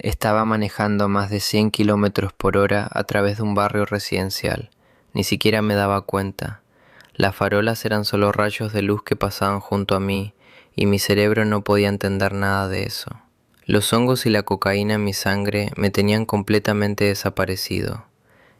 Estaba manejando a más de 100 kilómetros por hora a través de un barrio residencial. Ni siquiera me daba cuenta. Las farolas eran solo rayos de luz que pasaban junto a mí, y mi cerebro no podía entender nada de eso. Los hongos y la cocaína en mi sangre me tenían completamente desaparecido.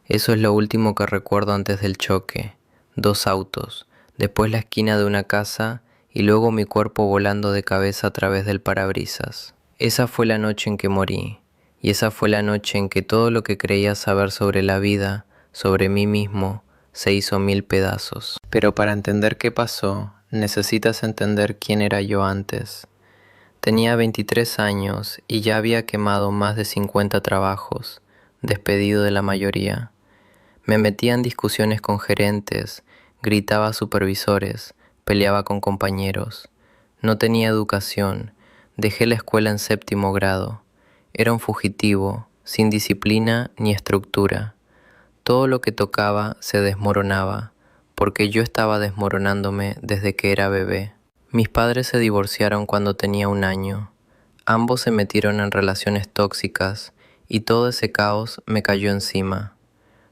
Eso es lo último que recuerdo antes del choque. 2 autos, después la esquina de una casa y luego mi cuerpo volando de cabeza a través del parabrisas. Esa fue la noche en que morí, y esa fue la noche en que todo lo que creía saber sobre la vida, sobre mí mismo, se hizo 1000 pedazos. Pero para entender qué pasó, necesitas entender quién era yo antes. Tenía 23 años y ya había quemado más de 50 trabajos, despedido de la mayoría. Me metía en discusiones con gerentes, gritaba a supervisores, peleaba con compañeros. No tenía educación, dejé la escuela en 7º grado. Era un fugitivo, sin disciplina ni estructura. Todo lo que tocaba se desmoronaba, porque yo estaba desmoronándome desde que era bebé. Mis padres se divorciaron cuando tenía 1 año. Ambos se metieron en relaciones tóxicas y todo ese caos me cayó encima.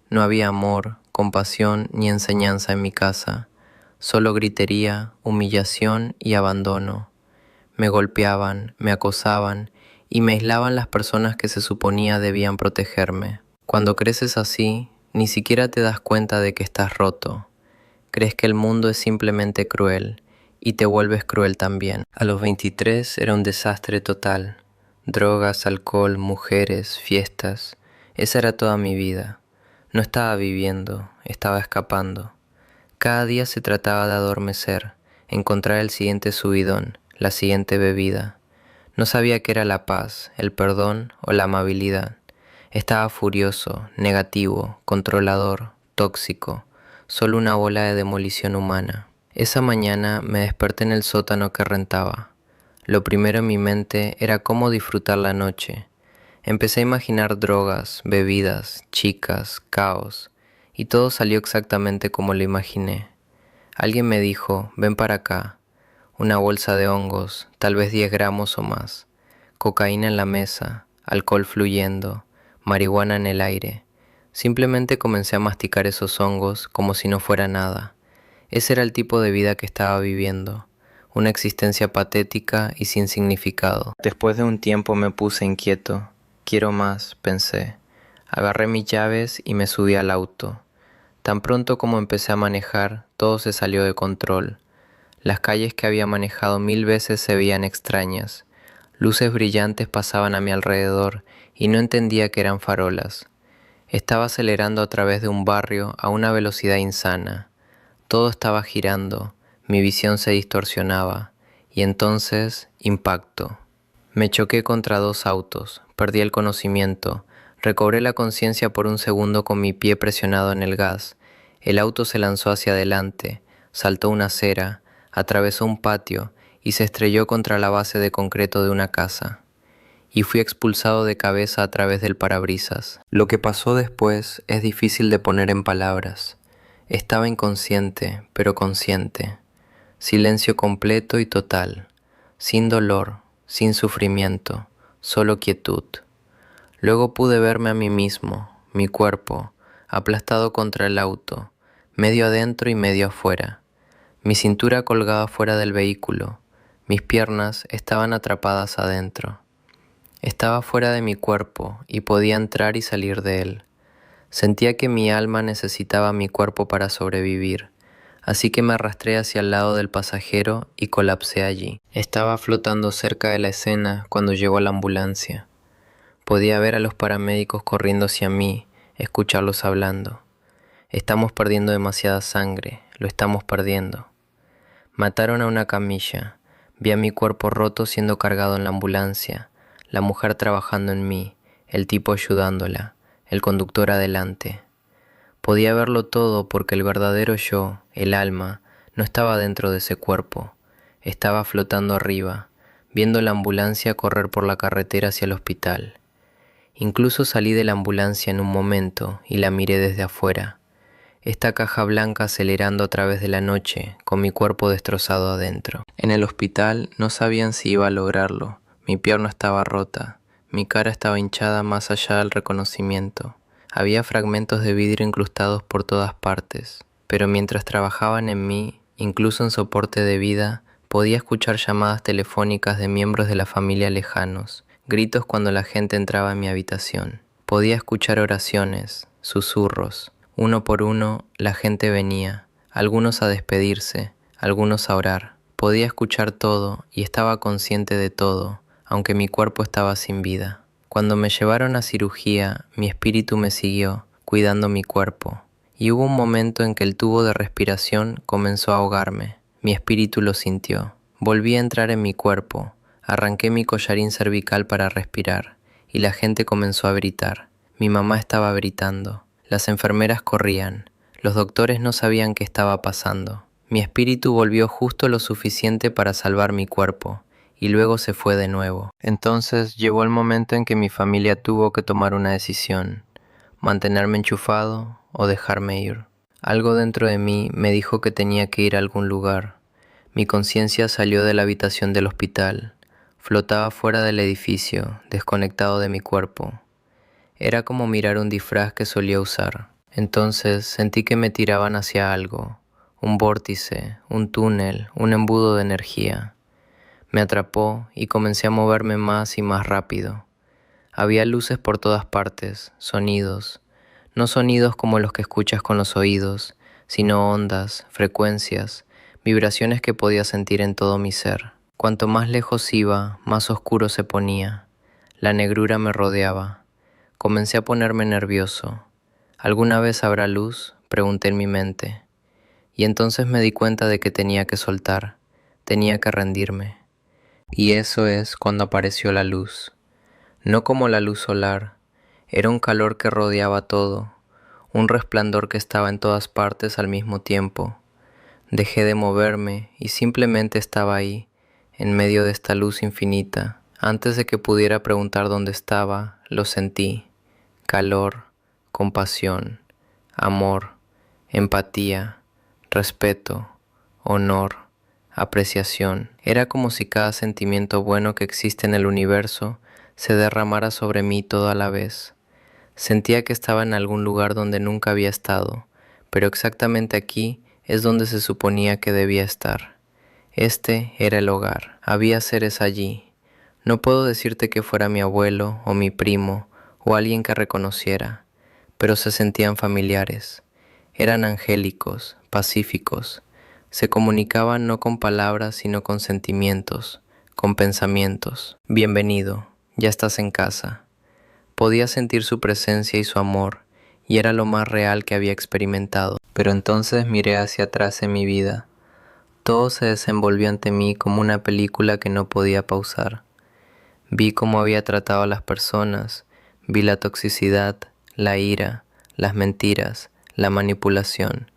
No había amor, compasión ni enseñanza en mi casa, solo gritería, humillación y abandono. Me golpeaban, me acosaban y me aislaban las personas que se suponía debían protegerme. Cuando creces así, ni siquiera te das cuenta de que estás roto. Crees que el mundo es simplemente cruel y te vuelves cruel también. A los 23 era un desastre total. Drogas, alcohol, mujeres, fiestas. Esa era toda mi vida. No estaba viviendo, estaba escapando. Cada día se trataba de adormecer, encontrar el siguiente subidón, la siguiente bebida. No sabía qué era la paz, el perdón o la amabilidad. Estaba furioso, negativo, controlador, tóxico, solo una bola de demolición humana. Esa mañana me desperté en el sótano que rentaba. Lo primero en mi mente era cómo disfrutar la noche. Empecé a imaginar drogas, bebidas, chicas, caos, y todo salió exactamente como lo imaginé. Alguien me dijo, ven para acá. Una bolsa de hongos, tal vez 10 gramos o más. Cocaína en la mesa, alcohol fluyendo, marihuana en el aire. Simplemente comencé a masticar esos hongos como si no fuera nada. Ese era el tipo de vida que estaba viviendo, una existencia patética y sin significado. Después de un tiempo me puse inquieto. Quiero más, pensé. Agarré mis llaves y me subí al auto. Tan pronto como empecé a manejar, todo se salió de control. Las calles que había manejado 1000 veces se veían extrañas. Luces brillantes pasaban a mi alrededor y no entendía que eran farolas. Estaba acelerando a través de un barrio a una velocidad insana. Todo estaba girando, mi visión se distorsionaba, y entonces, impacto. Me choqué contra 2 autos, perdí el conocimiento, recobré la conciencia por un segundo con mi pie presionado en el gas. El auto se lanzó hacia adelante, saltó una acera, atravesó un patio y se estrelló contra la base de concreto de una casa. Y fui expulsado de cabeza a través del parabrisas. Lo que pasó después es difícil de poner en palabras. Estaba inconsciente, pero consciente. Silencio completo y total, sin dolor, sin sufrimiento, solo quietud. Luego pude verme a mí mismo, mi cuerpo, aplastado contra el auto, medio adentro y medio afuera. Mi cintura colgaba fuera del vehículo, mis piernas estaban atrapadas adentro. Estaba fuera de mi cuerpo y podía entrar y salir de él. Sentía que mi alma necesitaba mi cuerpo para sobrevivir, así que me arrastré hacia el lado del pasajero y colapsé allí. Estaba flotando cerca de la escena cuando llegó la ambulancia. Podía ver a los paramédicos corriendo hacia mí, escucharlos hablando. Estamos perdiendo demasiada sangre, lo estamos perdiendo. Mataron a una camilla, vi a mi cuerpo roto siendo cargado en la ambulancia, la mujer trabajando en mí, el tipo ayudándola, el conductor adelante. Podía verlo todo porque el verdadero yo, el alma, no estaba dentro de ese cuerpo. Estaba flotando arriba, viendo la ambulancia correr por la carretera hacia el hospital. Incluso salí de la ambulancia en un momento y la miré desde afuera. Esta caja blanca acelerando a través de la noche, con mi cuerpo destrozado adentro. En el hospital no sabían si iba a lograrlo. Mi pierna estaba rota, Mi cara estaba hinchada más allá del reconocimiento. Había fragmentos de vidrio incrustados por todas partes, pero mientras trabajaban en mí, incluso en soporte de vida, podía escuchar llamadas telefónicas de miembros de la familia lejanos, gritos cuando la gente entraba en mi habitación. Podía escuchar oraciones, susurros. Uno por uno, la gente venía, algunos a despedirse, algunos a orar. Podía escuchar todo y estaba consciente de todo, aunque mi cuerpo estaba sin vida. Cuando me llevaron a cirugía, mi espíritu me siguió, cuidando mi cuerpo. Y hubo un momento en que el tubo de respiración comenzó a ahogarme. Mi espíritu lo sintió. Volví a entrar en mi cuerpo, arranqué mi collarín cervical para respirar, y la gente comenzó a gritar. Mi mamá estaba gritando. Las enfermeras corrían. Los doctores no sabían qué estaba pasando. Mi espíritu volvió justo lo suficiente para salvar mi cuerpo, y luego se fue de nuevo. Entonces llegó el momento en que mi familia tuvo que tomar una decisión: mantenerme enchufado o dejarme ir. Algo dentro de mí me dijo que tenía que ir a algún lugar. Mi conciencia salió de la habitación del hospital. Flotaba fuera del edificio, desconectado de mi cuerpo. Era como mirar un disfraz que solía usar. Entonces sentí que me tiraban hacia algo, un vórtice, un túnel, un embudo de energía. Me atrapó y comencé a moverme más y más rápido. Había luces por todas partes, sonidos. No sonidos como los que escuchas con los oídos, sino ondas, frecuencias, vibraciones que podía sentir en todo mi ser. Cuanto más lejos iba, más oscuro se ponía. La negrura me rodeaba. Comencé a ponerme nervioso. ¿Alguna vez habrá luz?, pregunté en mi mente. Y entonces me di cuenta de que tenía que soltar, tenía que rendirme. Y eso es cuando apareció la luz. No como la luz solar, era un calor que rodeaba todo, un resplandor que estaba en todas partes al mismo tiempo. Dejé de moverme y simplemente estaba ahí, en medio de esta luz infinita. Antes de que pudiera preguntar dónde estaba, lo sentí. Calor, compasión, amor, empatía, respeto, honor, apreciación. Era como si cada sentimiento bueno que existe en el universo se derramara sobre mí todo a la vez. Sentía que estaba en algún lugar donde nunca había estado, pero exactamente aquí es donde se suponía que debía estar. Este era el hogar. Había seres allí. No puedo decirte que fuera mi abuelo o mi primo o alguien que reconociera, pero se sentían familiares. Eran angélicos, pacíficos. Se comunicaban no con palabras, sino con sentimientos, con pensamientos. Bienvenido, ya estás en casa. Podía sentir su presencia y su amor, y era lo más real que había experimentado. Pero entonces miré hacia atrás en mi vida. Todo se desenvolvió ante mí como una película que no podía pausar. Vi cómo había tratado a las personas, vi la toxicidad, la ira, las mentiras, la manipulación.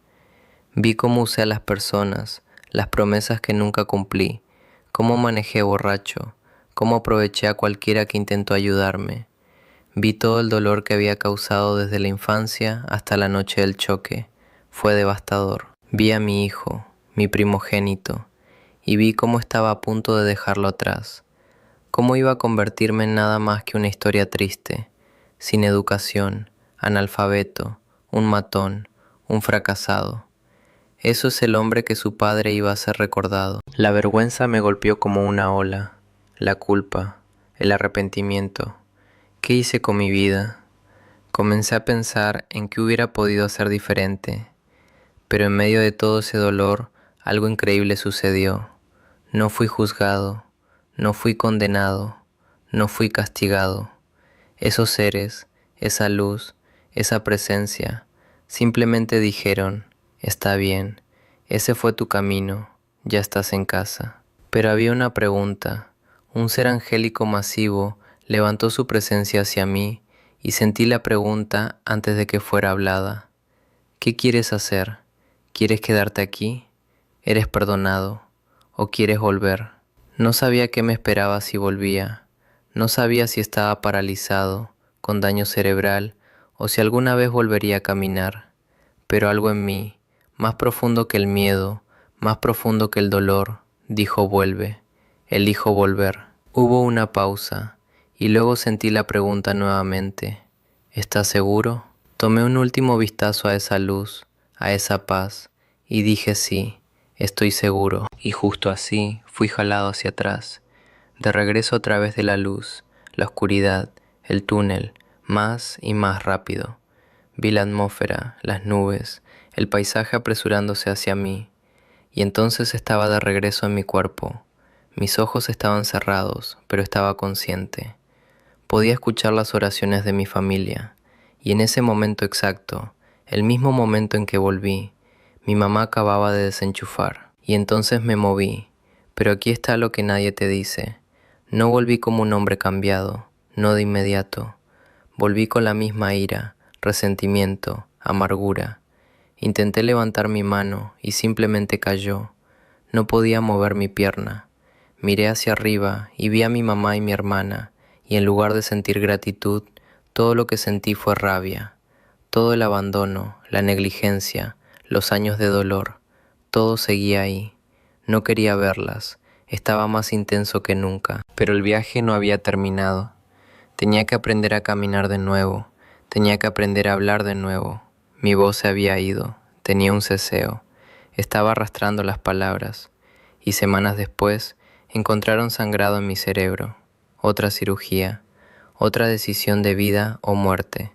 Vi cómo usé a las personas, las promesas que nunca cumplí, cómo manejé borracho, cómo aproveché a cualquiera que intentó ayudarme. Vi todo el dolor que había causado desde la infancia hasta la noche del choque. Fue devastador. Vi a mi hijo, mi primogénito, y vi cómo estaba a punto de dejarlo atrás. Cómo iba a convertirme en nada más que una historia triste, sin educación, analfabeto, un matón, un fracasado. Eso es el hombre que su padre iba a ser recordado. La vergüenza me golpeó como una ola, la culpa, el arrepentimiento. ¿Qué hice con mi vida? Comencé a pensar en qué hubiera podido hacer diferente, pero en medio de todo ese dolor, algo increíble sucedió. No fui juzgado, no fui condenado, no fui castigado. Esos seres, esa luz, esa presencia, simplemente dijeron: está bien, ese fue tu camino, ya estás en casa. Pero había una pregunta. Un ser angélico masivo levantó su presencia hacia mí y sentí la pregunta antes de que fuera hablada. ¿Qué quieres hacer? ¿Quieres quedarte aquí? ¿Eres perdonado? ¿O quieres volver? No sabía qué me esperaba si volvía. No sabía si estaba paralizado, con daño cerebral, o si alguna vez volvería a caminar. Pero algo en mí, más profundo que el miedo, más profundo que el dolor, dijo: vuelve. Elijo volver. Hubo una pausa, Y luego sentí la pregunta nuevamente, ¿estás seguro? Tomé un último vistazo a esa luz, a esa paz, y dije sí, estoy seguro. Y justo así fui jalado hacia atrás, de regreso a través de la luz, la oscuridad, el túnel, más y más rápido. Vi la atmósfera, las nubes, el paisaje apresurándose hacia mí, y entonces estaba de regreso en mi cuerpo. Mis ojos estaban cerrados, pero estaba consciente. Podía escuchar las oraciones de mi familia, y en ese momento exacto, el mismo momento en que volví, mi mamá acababa de desenchufar, y entonces me moví. Pero aquí está lo que nadie te dice. No volví como un hombre cambiado, no de inmediato. Volví con la misma ira, resentimiento, amargura. Intenté levantar mi mano y simplemente cayó. No podía mover mi pierna. Miré hacia arriba y vi a mi mamá y mi hermana, y en lugar de sentir gratitud, todo lo que sentí fue rabia. Todo el abandono, la negligencia, los años de dolor, todo seguía ahí. No quería verlas, estaba más intenso que nunca. Pero el viaje no había terminado. Tenía que aprender a caminar de nuevo, tenía que aprender a hablar de nuevo. Mi voz se había ido, tenía un ceseo, estaba arrastrando las palabras, y semanas después encontraron sangrado en mi cerebro. Otra cirugía, otra decisión de vida o muerte.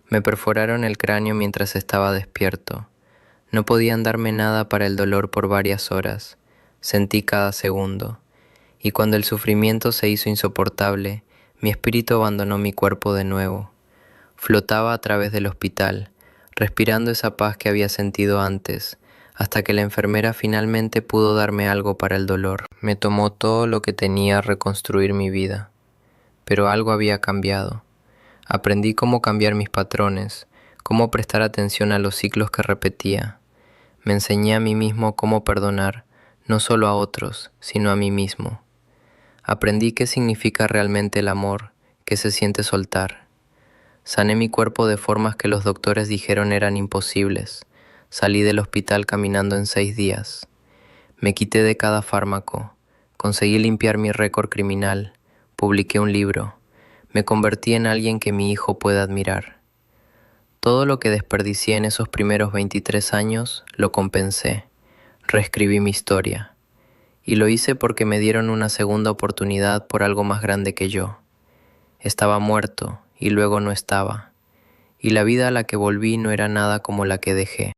Me perforaron el cráneo mientras estaba despierto. No podían darme nada para el dolor por varias horas. Sentí cada segundo. Y cuando el sufrimiento se hizo insoportable, mi espíritu abandonó mi cuerpo de nuevo. Flotaba a través del hospital, respirando esa paz que había sentido antes, hasta que la enfermera finalmente pudo darme algo para el dolor. Me tomó todo lo que tenía a reconstruir mi vida. Pero algo había cambiado. Aprendí cómo cambiar mis patrones, cómo prestar atención a los ciclos que repetía. Me enseñé a mí mismo cómo perdonar, no solo a otros, sino a mí mismo. Aprendí qué significa realmente el amor, qué se siente soltar. Sané mi cuerpo de formas que los doctores dijeron eran imposibles. Salí del hospital caminando en 6 días. Me quité de cada fármaco. Conseguí limpiar mi récord criminal. Publiqué un libro. Me convertí en alguien que mi hijo pueda admirar. Todo lo que desperdicié en esos primeros 23 años lo compensé. Reescribí mi historia. Y lo hice porque me dieron una segunda oportunidad por algo más grande que yo. Estaba muerto y luego no estaba. Y la vida a la que volví no era nada como la que dejé.